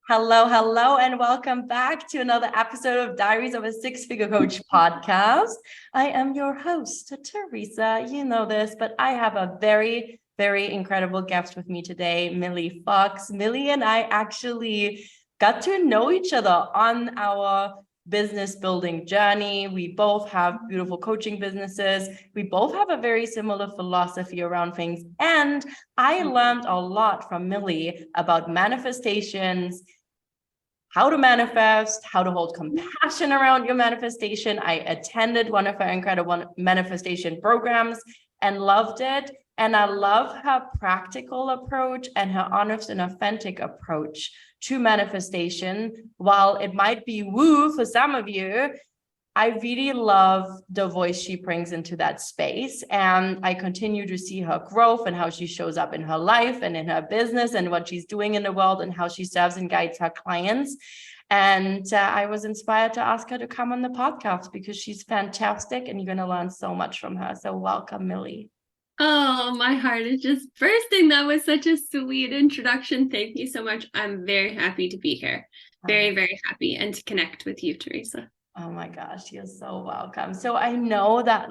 Hello, hello, and welcome back to another episode of Diaries of a Six-Figure Coach podcast. I am your host, Teresa. You know this, but I have a very, very incredible guest with me today, Milli Fox. Milli and I actually got to know each other on our business building journey. We both have beautiful coaching businesses. We both have a very similar philosophy around things. And I learned a lot from Milli about manifestations, how to manifest, how to hold compassion around your manifestation. I attended one of her incredible manifestation programs and loved it. And I love her practical approach and her honest and authentic approach to manifestation. While it might be woo for some of you, I really love the voice she brings into that space. And I continue to see her growth and how she shows up in her life and in her business and what she's doing in the world and how she serves and guides her clients. And I was inspired to ask her to come on the podcast because she's fantastic and you're going to learn so much from her. So welcome, Milli. Oh, my heart is just bursting. That was such a sweet introduction. Thank you so much. I'm very happy to be here. Very, very happy and to connect with you, Teresa. Oh my gosh, you're so welcome. So I know that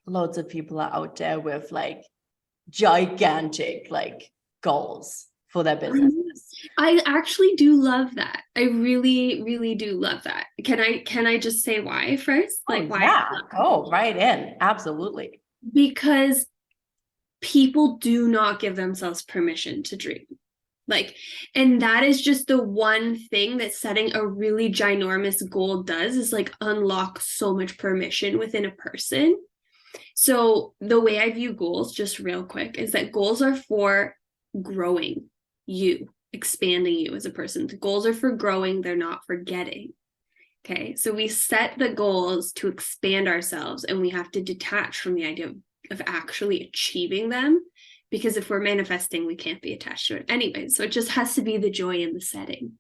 loads of people are out there with gigantic goals for their businesses. I actually do love that. I really, really do love that. Can I just say why first? Why? Yeah, go right in. Absolutely. Because people do not give themselves permission to dream. And that is just the one thing that setting a really ginormous goal does is unlock so much permission within a person. So the way I view goals, just real quick, is that goals are for growing you, expanding you as a person. The goals are for growing, they're not for getting. Okay, so we set the goals to expand ourselves and we have to detach from the idea of actually achieving them. Because if we're manifesting, we can't be attached to it anyway. So it just has to be the joy in the setting,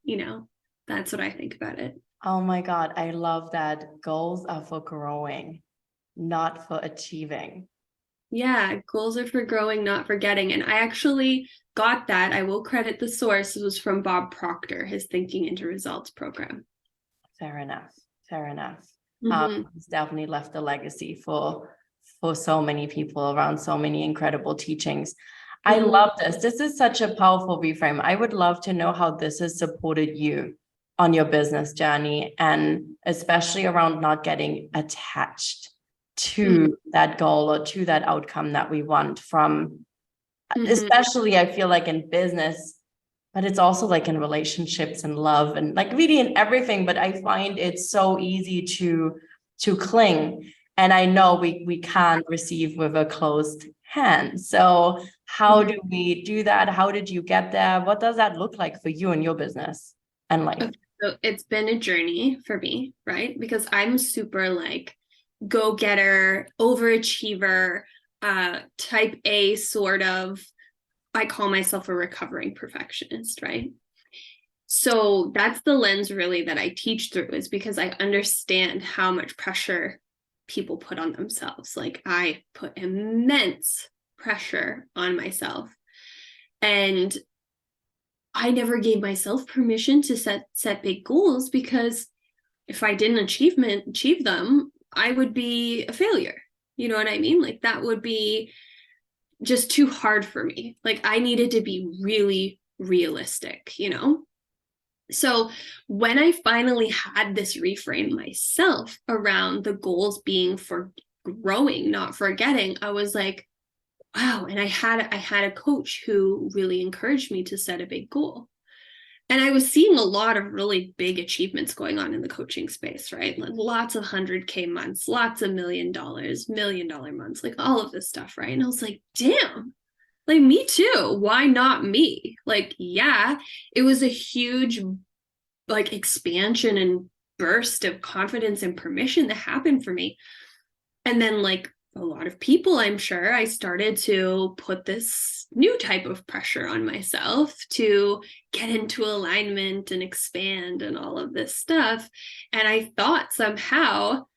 That's what I think about it. Oh my God, I love that. Goals are for growing, not for achieving. Yeah, goals are for growing, not for getting. And I actually got that. I will credit the source. It was from Bob Proctor, his Thinking into Results program. Fair enough. Fair enough. Mm-hmm. He's definitely left a legacy for so many people around so many incredible teachings. I love this. This is such a powerful reframe. I would love to know how this has supported you on your business journey, and especially around not getting attached to that goal or to that outcome that we want from, especially I feel like in business, but it's also in relationships and love and really in everything. But I find it's so easy to cling. And I know we can't receive with a closed hand. So how do we do that? How did you get there? What does that look like for you and your business and life? Okay, so it's been a journey for me, right? Because I'm super go-getter, overachiever, type A sort of. I call myself a recovering perfectionist, right? So that's the lens really that I teach through, is because I understand how much pressure people put on themselves. I put immense pressure on myself. And I never gave myself permission to set big goals, because if I didn't achieve them, I would be a failure. You know what I mean? That would be just too hard for me. I needed to be really realistic, So when I finally had this reframe myself around the goals being for growing, not for getting, I was like, wow. And I had a coach who really encouraged me to set a big goal. And I was seeing a lot of really big achievements going on in the coaching space, right? Lots of 100K months, lots of $1 million months, all of this stuff, right? And I was like, damn, me too. Why not me? Yeah, it was a huge expansion and burst of confidence and permission that happened for me. And then a lot of people, I'm sure, I started to put this new type of pressure on myself to get into alignment and expand and all of this stuff. And I thought somehow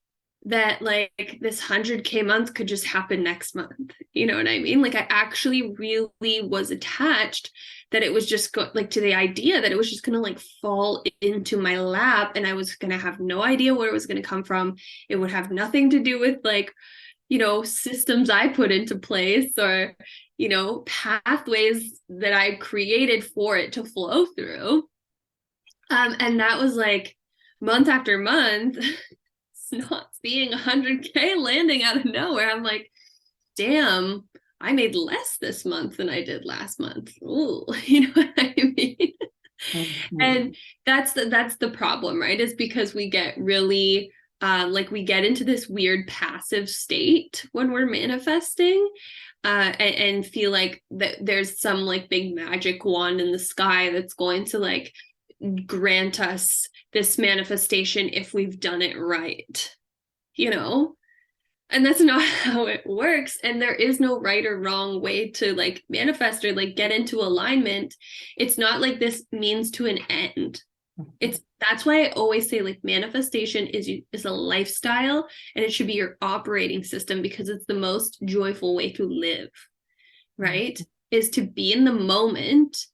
that like this 100K month could just happen next month. You know what I mean? Like I actually really was attached that it was just like to the idea that it was just going to like fall into my lap and I was going to have no idea where it was going to come from. It would have nothing to do with like, you know, systems I put into place or, you know, pathways that I created for it to flow through. And that was like month after month, not seeing 100K landing out of nowhere. I'm like, damn, I made less this month than I did last month. Ooh, you know what I mean? Mhm. And that's the problem, right? Is because we get really like we get into this weird passive state when we're manifesting, and feel like that there's some like big magic wand in the sky that's going to like grant us this manifestation if we've done it right, you know? And that's not how it works. And there is no right or wrong way to like manifest or like get into alignment. It's not like this means to an end. It's that's why I always say like manifestation is a lifestyle and it should be your operating system because it's the most joyful way to live, right? Is to be in the moment.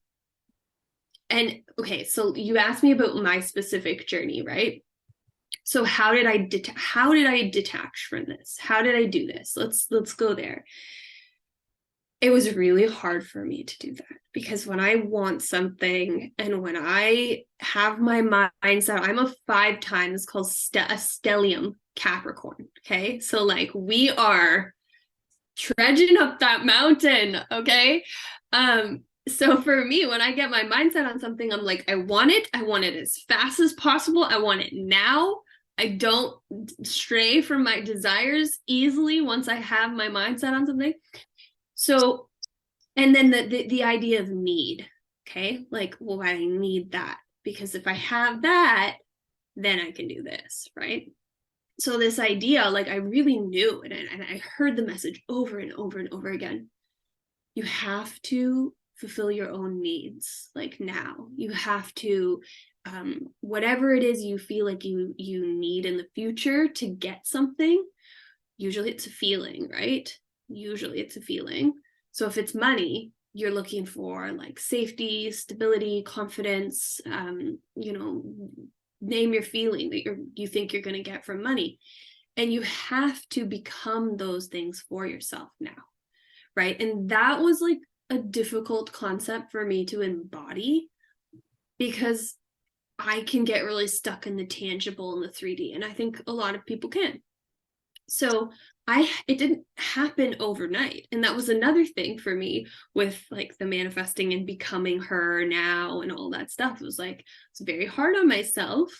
And okay, so you asked me about my specific journey, right? So how did I detach from this? How did I do this? Let's go there. It was really hard for me to do that because when I want something and when I have my mindset, I'm a 5 times called a stellium Capricorn. Okay, so like we are trudging up that mountain. Okay, so for me, when I get my mindset on something, I'm like, I want it as fast as possible. I want it now. I don't stray from my desires easily once I have my mindset on something. So, and then the idea of need, okay? Like, well, I need that because if I have that, then I can do this, right? So this idea, like I really knew it and I heard the message over and over and over again. You have to fulfill your own needs like now. You have to whatever it is you feel like you need in the future to get something. Usually it's a feeling, right? Usually it's a feeling. So if it's money, you're looking for like safety, stability, confidence, you know, name your feeling that you think you're going to get from money. And you have to become those things for yourself now, right? And that was like a difficult concept for me to embody because I can get really stuck in the tangible and the 3D, and I think a lot of people can. So it didn't happen overnight, and that was another thing for me with like the manifesting and becoming her now and all that stuff. It was like it's very hard on myself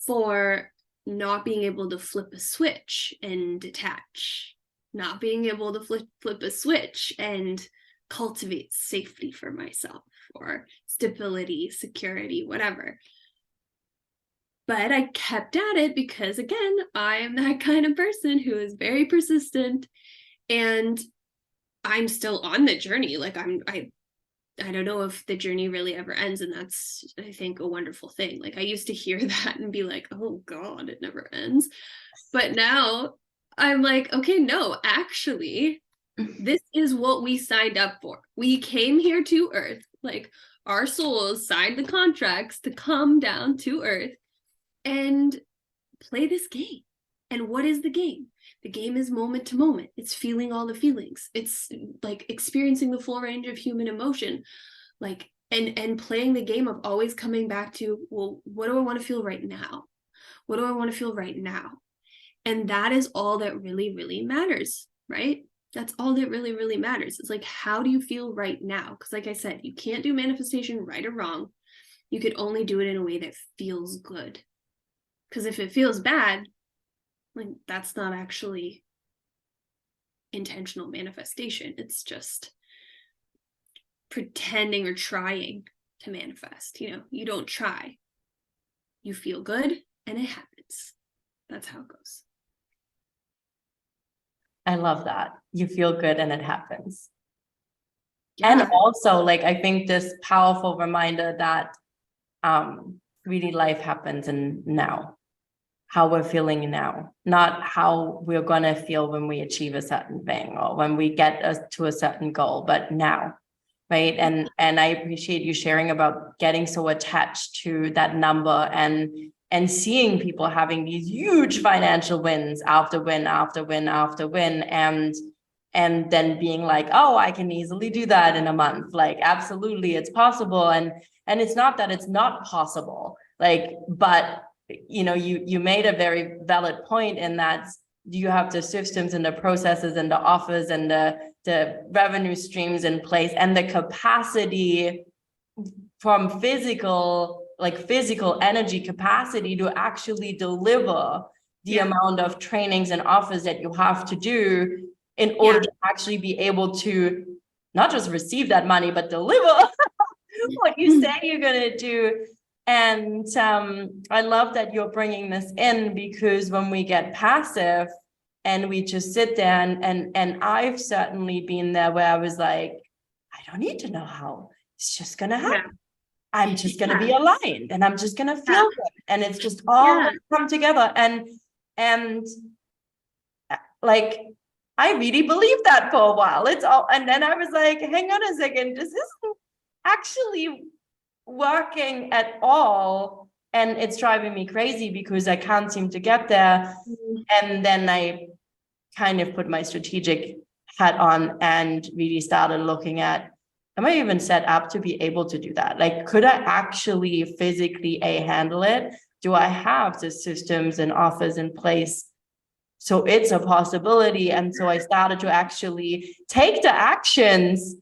for not being able to flip a switch and detach, not being able to flip a switch and cultivate safety for myself or stability, security, whatever. But I kept at it because again, I am that kind of person who is very persistent and I'm still on the journey. Like I don't know if the journey really ever ends, and that's I think a wonderful thing. Like I used to hear that and be like, "Oh god, it never ends." But now I'm like, "Okay, no, actually, this is what we signed up for. We came here to Earth. Like our souls signed the contracts to come down to Earth and play this game. And what is the game? The game is moment to moment. It's feeling all the feelings. It's like experiencing the full range of human emotion. Like and playing the game of always coming back to, well, what do I want to feel right now? What do I want to feel right now? And that is all that really, really matters, right? That's all that really, really matters. It's like, how do you feel right now? Because like I said, you can't do manifestation right or wrong. You could only do it in a way that feels good. Because if it feels bad, like that's not actually intentional manifestation. It's just pretending or trying to manifest. You know, you don't try. You feel good and it happens. That's how it goes. I love that. You feel good and it happens. Yeah. And also, like, I think this powerful reminder that 3D life happens in now. how we're feeling now, not how we're going to feel when we achieve a certain thing or when we get to a certain goal, but now. Right. And I appreciate you sharing about getting so attached to that number and seeing people having these huge financial wins after win after win after win, and then being like, oh, I can easily do that in a month. Like, absolutely, it's possible. And it's not that it's not possible, like, but you made a very valid point in that you have the systems and the processes and the offers and the revenue streams in place and the capacity from physical energy capacity to actually deliver the amount of trainings and offers that you have to do in order to actually be able to not just receive that money, but deliver what you say you're going to do. And I love that you're bringing this in, because when we get passive and we just sit there, and I've certainly been there where I was like, I don't need to know how, it's just going to happen. I'm just going to be aligned and I'm just going to feel good. And it's just all come together. And like, I really believed that for a while. It's all, and then I was like, hang on a second, this isn't actually working at all. And it's driving me crazy because I can't seem to get there. And then I kind of put my strategic hat on and really started looking at, am I even set up to be able to do that? Like, could I actually physically handle it? Do I have the systems and offers in place? So it's a possibility. And so I started to actually take the actions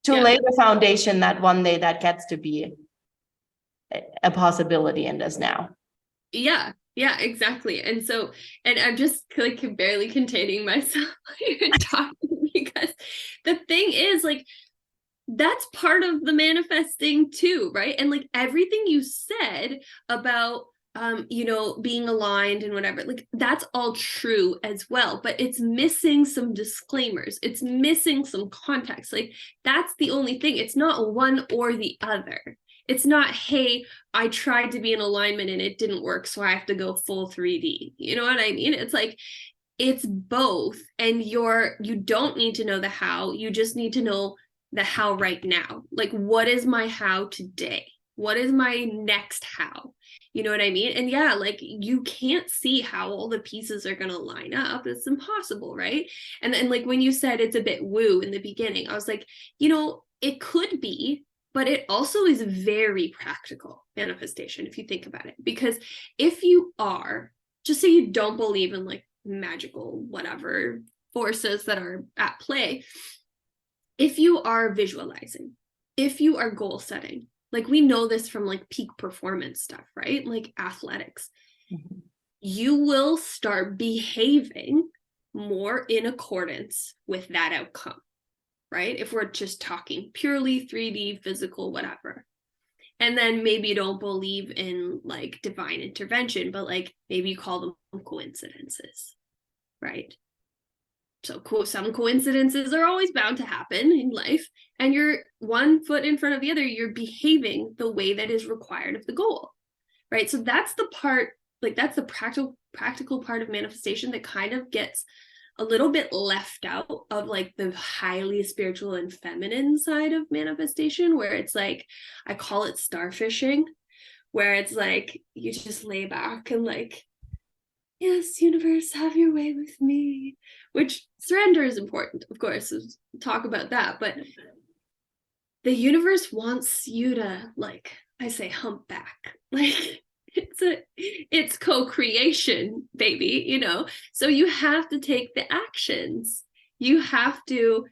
to lay the foundation that one day that gets to be a possibility in this now. Yeah, exactly. And so, and I'm just like barely containing myself talking, because the thing is, like, that's part of the manifesting too, right? And like everything you said about being aligned and whatever, like that's all true as well, but it's missing some disclaimers, it's missing some context. Like, that's the only thing. It's not one or the other. It's not, hey, I tried to be in alignment and it didn't work, so I have to go full 3D. You know what I mean? It's like, it's both. And you don't need to know the how, you just need to know the how right now. Like, what is my how today? What is my next how? You know what I mean? And like, you can't see how all the pieces are going to line up. It's impossible, right? And then, like, when you said it's a bit woo in the beginning, I was like, it could be, but it also is very practical manifestation if you think about it. Because if you are, just say you don't believe in like magical whatever forces that are at play, if you are visualizing, if you are goal setting, like we know this from like peak performance stuff, right? Like athletics, you will start behaving more in accordance with that outcome, right? If we're just talking purely 3D, physical, whatever. And then maybe you don't believe in like divine intervention, but like maybe you call them coincidences, right? So some coincidences are always bound to happen in life, and you're one foot in front of the other, you're behaving the way that is required of the goal, right? So that's the part, like that's the practical part of manifestation that kind of gets a little bit left out of like the highly spiritual and feminine side of manifestation, where it's like, I call it starfishing, where it's like you just lay back and like, yes, universe, have your way with me, which surrender is important, of course, we'll talk about that, but the universe wants you to, like, I say, hump back. Like, it's co-creation, baby, so you have to take the actions. You have to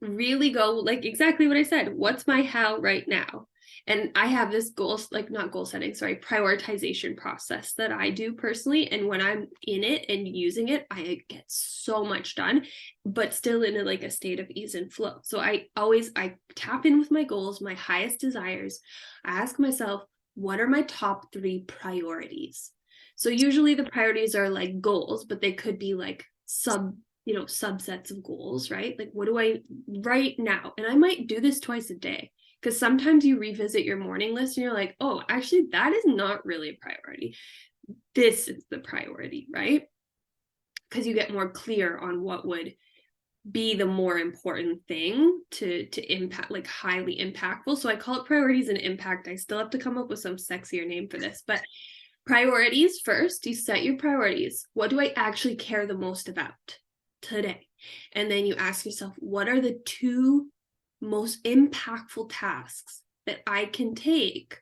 really go, like, exactly what I said, what's my how right now? And I have this prioritization process that I do personally. And when I'm in it and using it, I get so much done, but still in a state of ease and flow. So I tap in with my goals, my highest desires. I ask myself, what are my top 3 priorities? So usually the priorities are like goals, but they could be like subsets of goals, right? Like, what do I right now? And I might do this twice a day. Because sometimes you revisit your morning list and you're like, oh, actually, that is not really a priority. this is the priority, right? Because you get more clear on what would be the more important thing to impact, like highly impactful. So I call it priorities and impact. I still have to come up with some sexier name for this, but priorities first, you set your priorities. What do I actually care the most about today? And then you ask yourself, what are the 2 most impactful tasks that I can take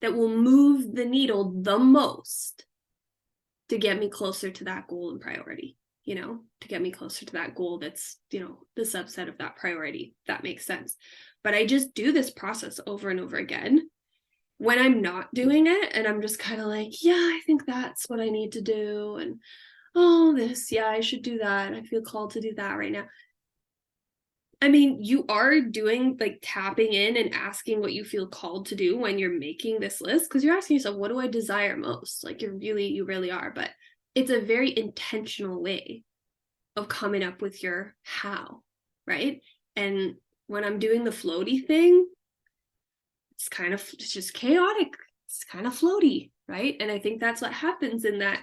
that will move the needle the most to get me closer to that goal and priority, to get me closer to that goal that's, the subset of that priority. That makes sense. But I just do this process over and over again. When I'm not doing it and I'm just kind of like, yeah, I think that's what I need to do. And, oh, this, yeah, I should do that. I feel called to do that right now. I mean, you are doing like tapping in and asking what you feel called to do when you're making this list, because you're asking yourself, what do I desire most? Like you really are. But it's a very intentional way of coming up with your how, right? And when I'm doing the floaty thing, it's just chaotic. It's kind of floaty, right? And I think that's what happens in that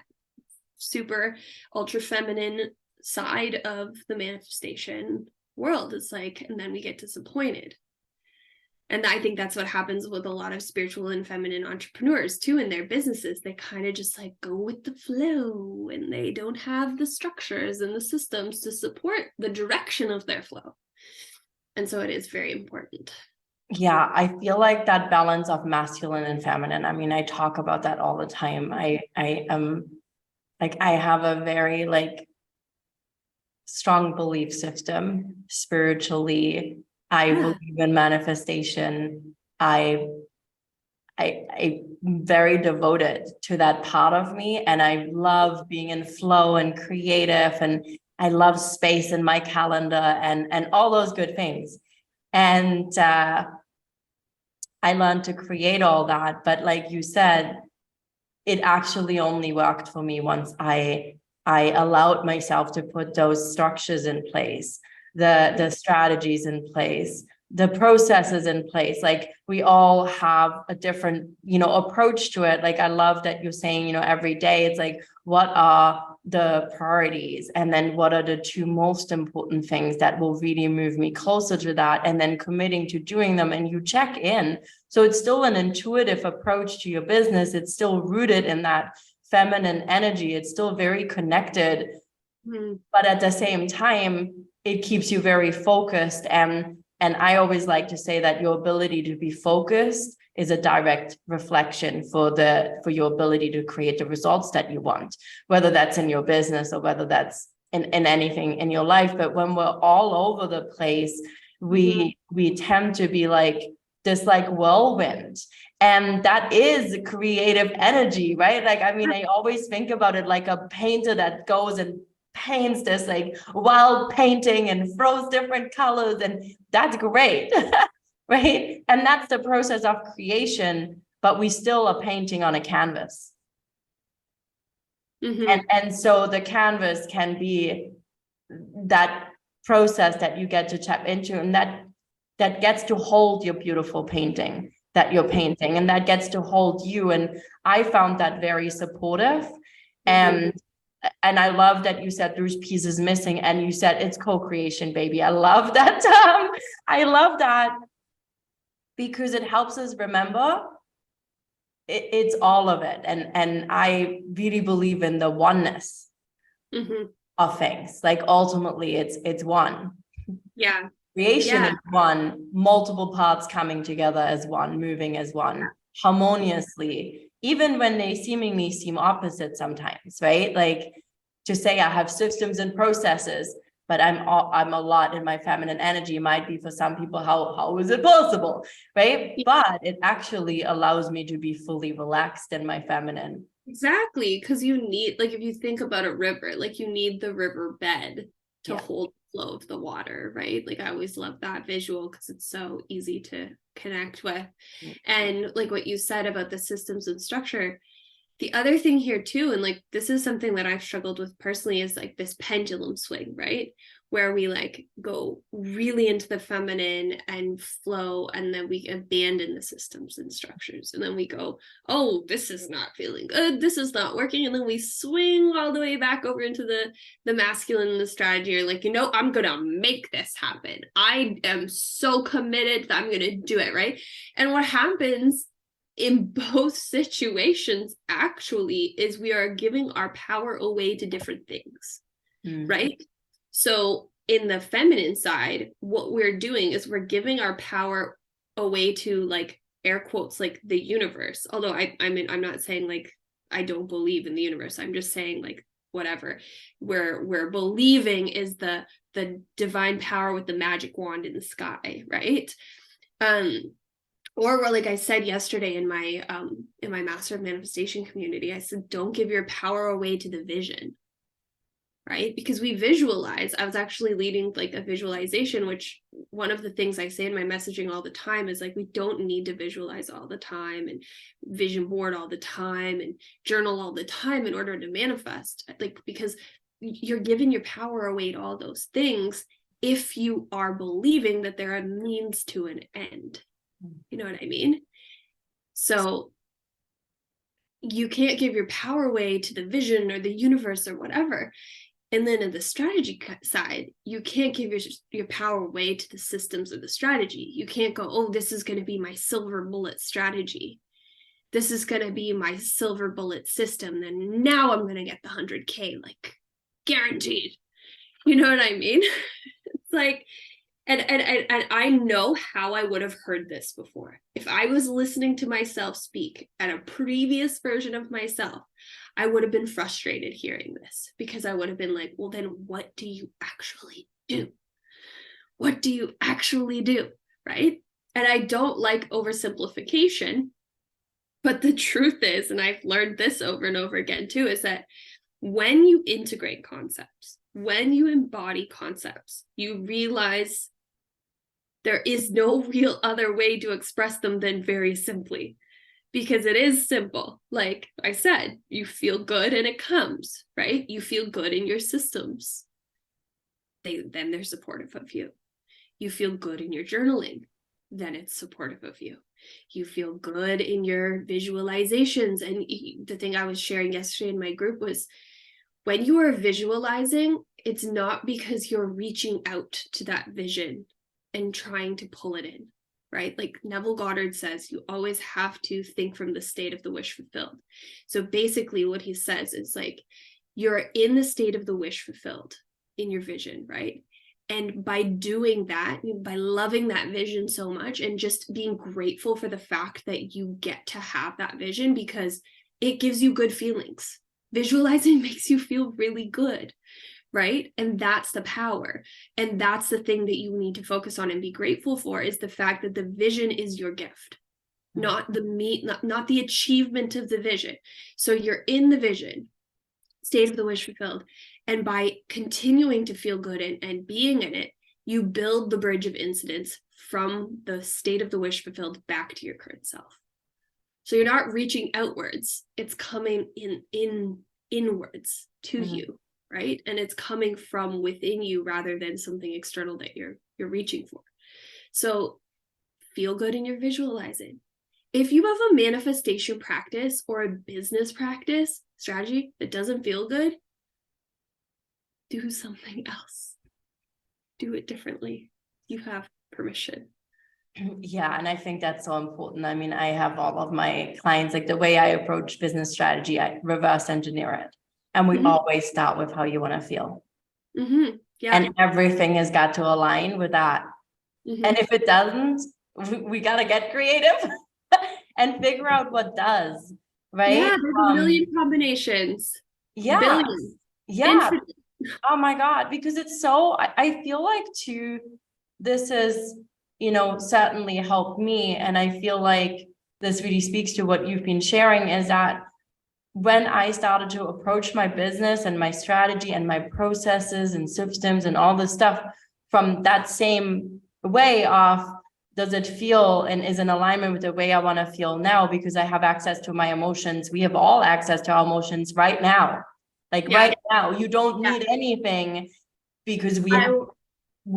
super ultra feminine side of the manifestation world. It's like, and then we get disappointed. And I think that's what happens with a lot of spiritual and feminine entrepreneurs too in their businesses. They kind of just like go with the flow, and they don't have the structures and the systems to support the direction of their flow. And so it is very important. Yeah, I feel like that balance of masculine and feminine. I mean, I talk about that all the time. I am like, I have a very like strong belief system spiritually. I believe in manifestation. I'm very devoted to that part of me, and I love being in flow and creative, and I love space in my calendar and all those good things. And I learned to create all that. But like you said, it actually only worked for me once I allowed myself to put those structures in place, the strategies in place, the processes in place. Like we all have a different, approach to it. Like I love that you're saying, every day it's like, what are the priorities? And then what are the 2 most important things that will really move me closer to that? And then committing to doing them, and you check in. So it's still an intuitive approach to your business. It's still rooted in that feminine energy. It's still very connected, but at the same time, it keeps you very focused. And I always like to say that your ability to be focused is a direct reflection for your ability to create the results that you want, whether that's in your business or whether that's in anything in your life. But when we're all over the place, we tend to be like this like whirlwind. And that is creative energy, right? Like, I mean, I always think about it like a painter that goes and paints this like wild painting and throws different colors, and that's great. Right? And that's the process of creation, but we still are painting on a canvas. And so the canvas can be that process that you get to tap into, and that gets to hold your beautiful painting that you're painting, and that gets to hold you. And I found that very supportive. And I love that you said there's pieces missing, and you said it's co-creation, baby. I love that. I love that, because it helps us remember it's all of it. And I really believe in the oneness of things. Like ultimately it's one. Yeah. Creation is one, multiple parts coming together as one, moving as one, harmoniously, even when they seemingly seem opposite sometimes, right? Like to say I have systems and processes, but I'm a lot in my feminine energy might be for some people, how is it possible, right? But it actually allows me to be fully relaxed in my feminine. Exactly, because you need, like if you think about a river, like you need the river bed to hold the flow of the water, right? Like I always love that visual because it's so easy to connect with. And like what you said about the systems and structure, The other thing here too, and like this is something that I've struggled with personally, is like this pendulum swing, right? Where we like go really into the feminine and flow, and then we abandon the systems and structures. And then we go, oh, this is not feeling good. This is not working. And then we swing all the way back over into the masculine and the strategy. Or like, you know, I'm going to make this happen. I am so committed that I'm going to do it, right? And what happens in both situations actually is we are giving our power away to different things, right? So in the feminine side, what we're doing is we're giving our power away to, like, air quotes, like the universe. Although I mean, I'm not saying like I don't believe in the universe. I'm just saying like whatever we're believing is the divine power with the magic wand in the sky, right? Or like I said yesterday in my Master of Manifestation community, I said, don't give your power away to the vision, right? Because we visualize. I was actually leading like a visualization, which one of the things I say in my messaging all the time is like, we don't need to visualize all the time and vision board all the time and journal all the time in order to manifest, like, because you're giving your power away to all those things if you are believing that there are means to an end. You know what I mean? So you can't give your power away to the vision or the universe or whatever. And then in the strategy side, you can't give your power away to the systems or the strategy. You can't go, oh, this is going to be my silver bullet strategy. This is going to be my silver bullet system. Then now I'm going to get the 100K, like guaranteed. You know what I mean? It's like, and I know how I would have heard this before. If I was listening to myself speak at a previous version of myself, I would have been frustrated hearing this, because I would have been like, well, then what do you actually do? What do you actually do? Right? And I don't like oversimplification, but the truth is, and I've learned this over and over again too, is that when you integrate concepts, when you embody concepts, you realize there is no real other way to express them than very simply, because it is simple. Like I said, you feel good and it comes, right? You feel good in your systems. Then they're supportive of you. You feel good in your journaling, then it's supportive of you. You feel good in your visualizations. And the thing I was sharing yesterday in my group was, when you are visualizing, it's not because you're reaching out to that vision and trying to pull it in, right? Like Neville Goddard says, you always have to think from the state of the wish fulfilled. So basically what he says is like, you're in the state of the wish fulfilled in your vision, right? And by doing that, by loving that vision so much and just being grateful for the fact that you get to have that vision, because it gives you good feelings. Visualizing makes you feel really good, right? And that's the power. And that's the thing that you need to focus on and be grateful for, is the fact that the vision is your gift, not the achievement of the vision. So you're in the vision, state of the wish fulfilled. And by continuing to feel good and being in it, you build the bridge of incidence from the state of the wish fulfilled back to your current self. So you're not reaching outwards, it's coming inwards to you, right? And it's coming from within you rather than something external that you're reaching for. So feel good in your visualizing. If you have a manifestation practice or a business practice strategy that doesn't feel good, do something else. Do it differently. You have permission. Yeah, and I think that's so important. I mean, I have all of my clients, like the way I approach business strategy, I reverse engineer it. And we always start with how you want to feel. Yeah. And everything has got to align with that. And if it doesn't, we got to get creative and figure out what does, right? Yeah, there's a million combinations. Yeah. Billions. Yeah. Infinite. Oh my God, because it's so, I feel like too, this is, you know, certainly helped me. And I feel like this really speaks to what you've been sharing, is that when I started to approach my business and my strategy and my processes and systems and all this stuff from that same way of does it feel and is in alignment with the way I want to feel now, because I have access to my emotions. We have all access to our emotions right now. Like right now, you don't need anything because we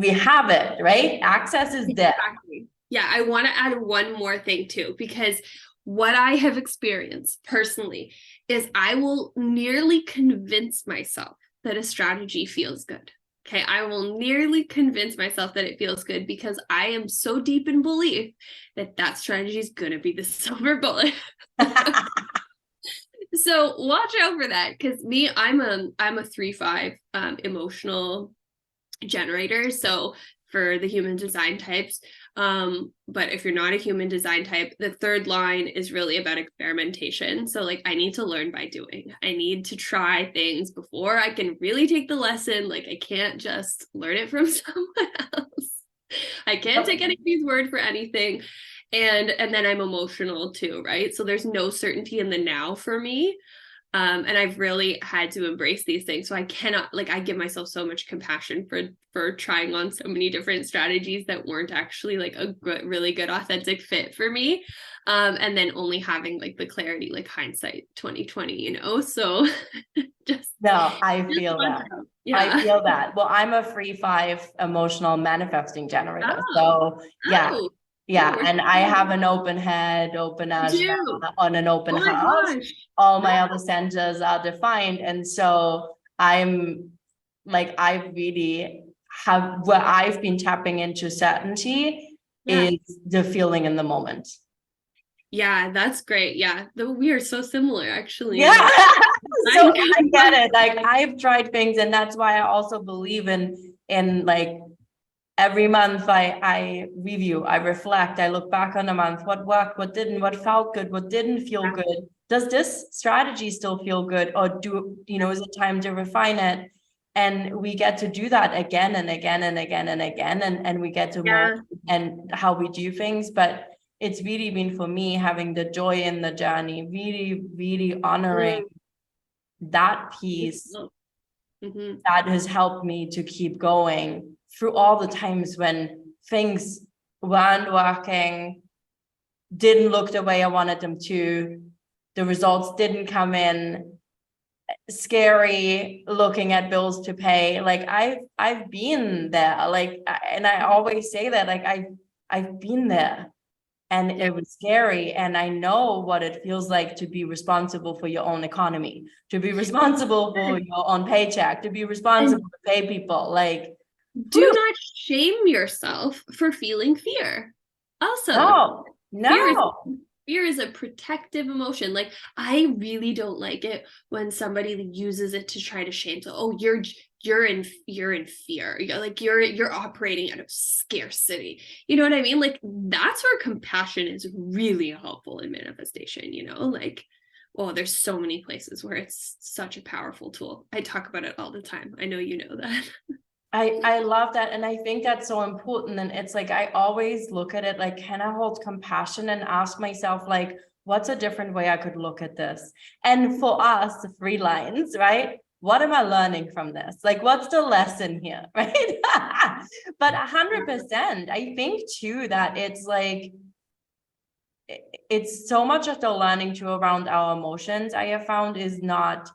have it, right? Access is there. Exactly. Yeah, I want to add one more thing too, because what I have experienced personally is I will nearly convince myself that a strategy feels good. Okay, I will nearly convince myself that it feels good because I am so deep in belief that that strategy is going to be the silver bullet. So watch out for that, because I'm a 3-5 emotional generator. So for the human design types, but if you're not a human design type, the third line is really about experimentation. So like I need to learn by doing. I need to try things before I can really take the lesson. Like I can't just learn it from someone else. I can't take anybody's word for anything. And then I'm emotional too, right? So there's no certainty in the now for me. And I've really had to embrace these things. So I cannot, like, I give myself so much compassion for trying on so many different strategies that weren't actually like a good, really good, authentic fit for me. And then only having like the clarity, like hindsight 2020, So I feel that. Yeah. I feel that. Well, I'm a 3-5 emotional manifesting generator. So and I have an open head, open ajna on an open heart. All my other centers are defined. And so I'm like, I really have, where I've been tapping into certainty is the feeling in the moment. Yeah, that's great. Yeah, we are so similar, actually. Yeah, so I get it. Like I've tried things, and that's why I also believe in like every month I review, I reflect, I look back on a month, what worked, what didn't, what felt good, what didn't feel good. Does this strategy still feel good, or is it time to refine it? And we get to do that again and again and again and again, and we get to mold and how we do things. But it's really been for me having the joy in the journey, really, really honoring that piece that has helped me to keep going through all the times when things weren't working, didn't look the way I wanted them to, the results didn't come in, scary looking at bills to pay. Like I've been there, like, and I always say that, like I've been there. And it was scary. And I know what it feels like to be responsible for your own economy, to be responsible for your own paycheck, to be responsible to pay people. Like, do not shame yourself for feeling fear. Also, fear is a protective emotion. Like, I really don't like it when somebody uses it to try to shame. So, oh, you're in fear. You're operating out of scarcity. You know what I mean? Like, that's where compassion is really helpful in manifestation, like, oh, there's so many places where it's such a powerful tool. I talk about it all the time. I know you know that. I love that. And I think that's so important. And it's like, I always look at it like, can I hold compassion and ask myself, like, what's a different way I could look at this? And for us, the 3 lines, right? What am I learning from this? Like, what's the lesson here, right? But 100%, I think too, that it's like, it's so much of the learning too around our emotions, I have found, is not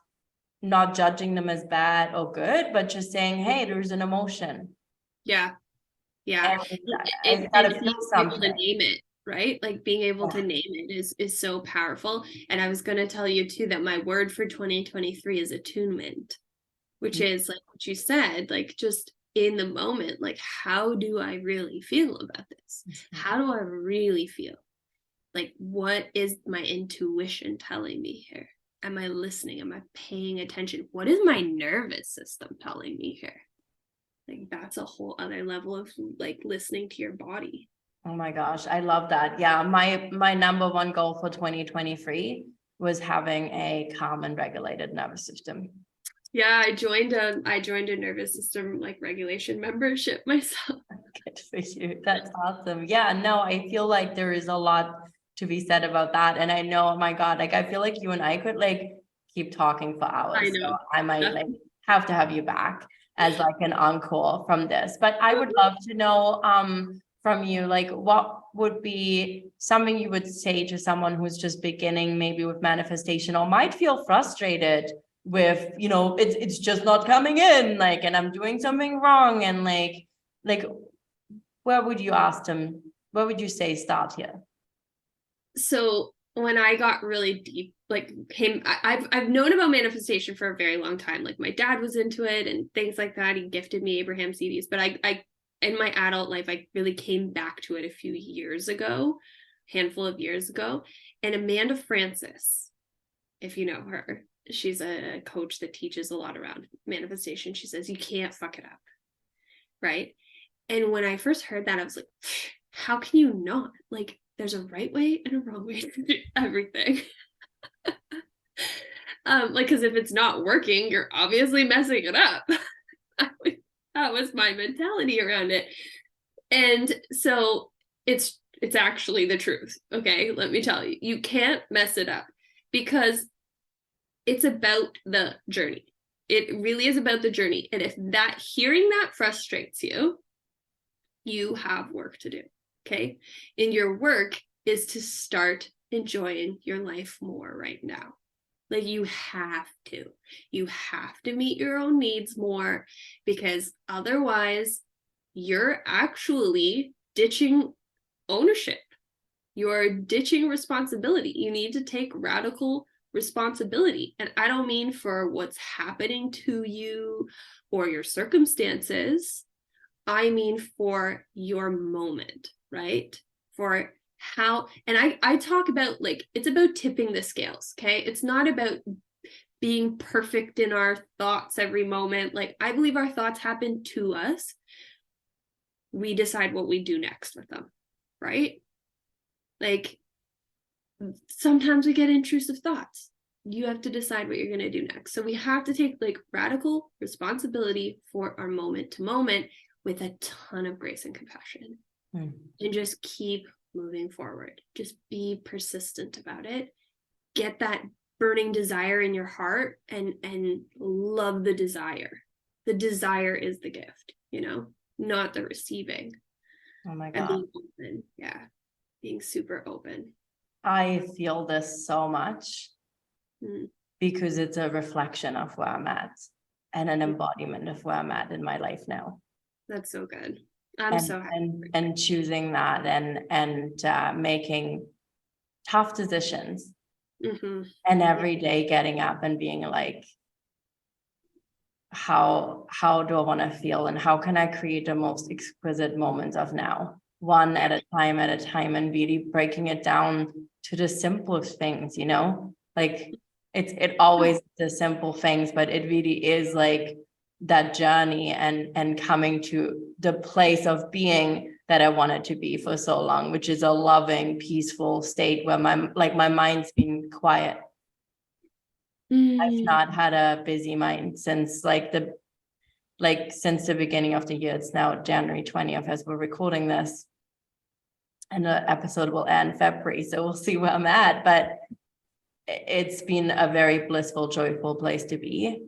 judging them as bad or good, but just saying, hey, there's an emotion. Yeah. I've got to feel something. To name it, right? Like being able to name it is so powerful. And I was going to tell you too that my word for 2023 is attunement, which is like what you said, like just in the moment, like, how do I really feel about this? How do I really feel? Like, what is my intuition telling me here? Am I listening? Am I paying attention? What is my nervous system telling me here? Like, that's a whole other level of like listening to your body. Oh my gosh, I love that. Yeah, my number one goal for 2023 was having a calm and regulated nervous system. Yeah, I joined a nervous system like regulation membership myself. Good for you. That's awesome. Yeah, no, I feel like there is a lot to be said about that. And I know, oh my God, like I feel like you and I could like keep talking for hours. I know. So I might like have to have you back as like an encore from this. But I would love to know, from you, like what would be something you would say to someone who's just beginning maybe with manifestation, or might feel frustrated with, you know, it's just not coming in, like, and I'm doing something wrong, and like where would you ask them, where would you say start here? So when I got really deep, like I've known about manifestation for a very long time. Like my dad was into it and things like that. He gifted me Abraham CDs, but I in my adult life, I really came back to it a few years ago, handful of years ago. And Amanda Francis, if you know her, she's a coach that teaches a lot around manifestation. She says, you can't fuck it up. Right. And when I first heard that, I was like, how can you not? Like, there's a right way and a wrong way to do everything. Like, because if it's not working, you're obviously messing it up. That was my mentality around it. And so it's actually the truth. Okay, let me tell you, you can't mess it up because it's about the journey. It really is about the journey. And if that hearing that frustrates you, you have work to do. Okay. And your work is to start enjoying your life more right now. Like you have to meet your own needs more, because otherwise you're actually ditching ownership. You're ditching responsibility. You need to take radical responsibility. And I don't mean for what's happening to you or your circumstances. I mean for your moment, right? For how, and I talk about, like, it's about tipping the scales, okay? It's not about being perfect in our thoughts every moment. Like, I believe our thoughts happen to us. We decide what we do next with them, right? Like, sometimes we get intrusive thoughts. You have to decide what you're going to do next. So we have to take like radical responsibility for our moment to moment with a ton of grace and compassion, and just keep moving forward. Just be persistent about it. Get that burning desire in your heart and love the desire. The desire is the gift, you know, not the receiving. Oh my God. And being open. Yeah. Being super open. I feel this so much because it's a reflection of where I'm at and an embodiment of where I'm at in my life now. That's so good. I'm so happy. And choosing that and making tough decisions and every day getting up and being like, how do I want to feel, and how can I create the most exquisite moments of now, one at a time, and really breaking it down to the simplest things, you know, like it always the simple things, but it really is like that journey and coming to the place of being that I wanted to be for so long, which is a loving, peaceful state where my mind's been quiet. I've not had a busy mind since since the beginning of the year. It's now January 20th as we're recording this, and the episode will end February, so we'll see where I'm at, but it's been a very blissful, joyful place to be.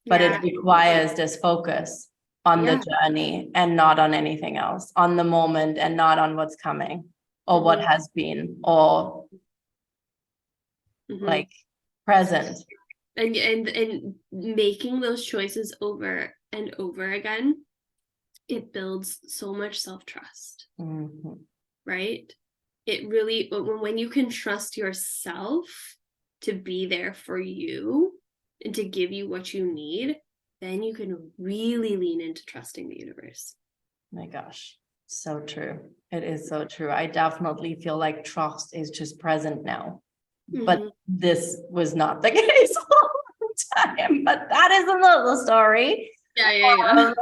But it requires this focus on the journey and not on anything else, on the moment and not on what's coming or what has been, or like present. And making those choices over and over again, it builds so much self-trust, right? It really, when you can trust yourself to be there for you and to give you what you need, then you can really lean into trusting the universe. My gosh, so true. It is so true. I definitely feel like trust is just present now. But this was not the case all the time. But that is another story. Yeah.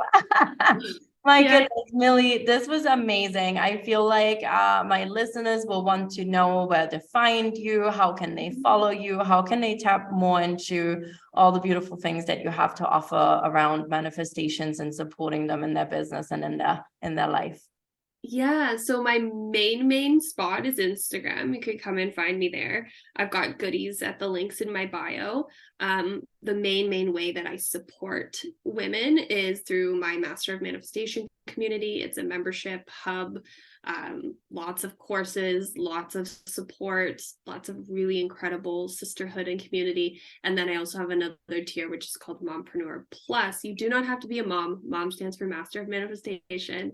My goodness, Millie, this was amazing. I feel like my listeners will want to know where to find you. How can they follow you? How can they tap more into all the beautiful things that you have to offer around manifestations and supporting them in their business and in their life? Yeah, so my main spot is Instagram. You can come and find me there. I've got goodies at the links in my bio. The main way that I support women is through my Master of Manifestation community. It's a membership hub, lots of courses, lots of support, lots of really incredible sisterhood and community. And then I also have another tier, which is called Mompreneur Plus. You do not have to be a mom. Mom stands for Master of Manifestation.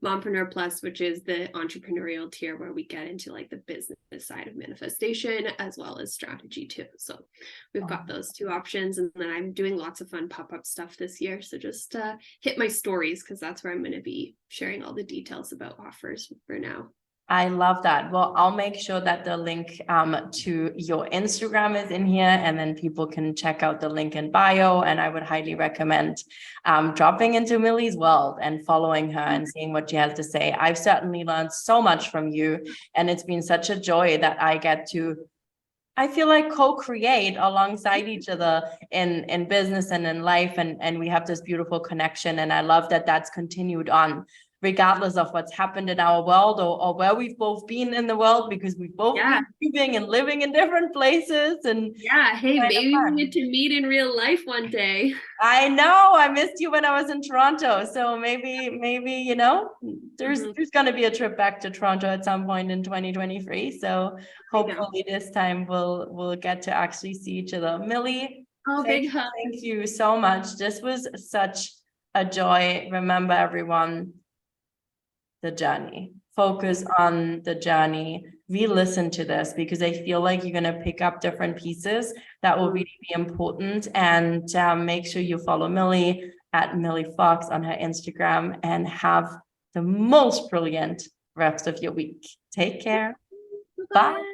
Mompreneur Plus, which is the entrepreneurial tier where we get into like the business side of manifestation as well as strategy too. So we've got those two options. And then I'm doing lots of fun pop-up stuff this year. So just hit my stories because that's where I'm going to be sharing all the details about offers for now. I love that. Well, I'll make sure that the link to your Instagram is in here, and then people can check out the link in bio. And I would highly recommend dropping into Milli's world and following her and seeing what she has to say. I've certainly learned so much from you, and it's been such a joy that I get to, I feel like, co-create alongside each other in business and in life. And we have this beautiful connection. And I love that that's continued on, regardless of what's happened in our world or where we've both been in the world, because we've both been moving and living in different places. And hey, maybe we get to meet in real life one day. I know, I missed you when I was in Toronto. So maybe, you know, there's going to be a trip back to Toronto at some point in 2023. So hopefully this time we'll get to actually see each other. Milli, big hug. Thank you so much. This was such a joy. Remember, everyone, the journey. Focus on the journey. Re-listen to this, because I feel like you're going to pick up different pieces that will really be important. And make sure you follow Milli at Milli Fox on her Instagram, and have the most brilliant rest of your week. Take care. Bye.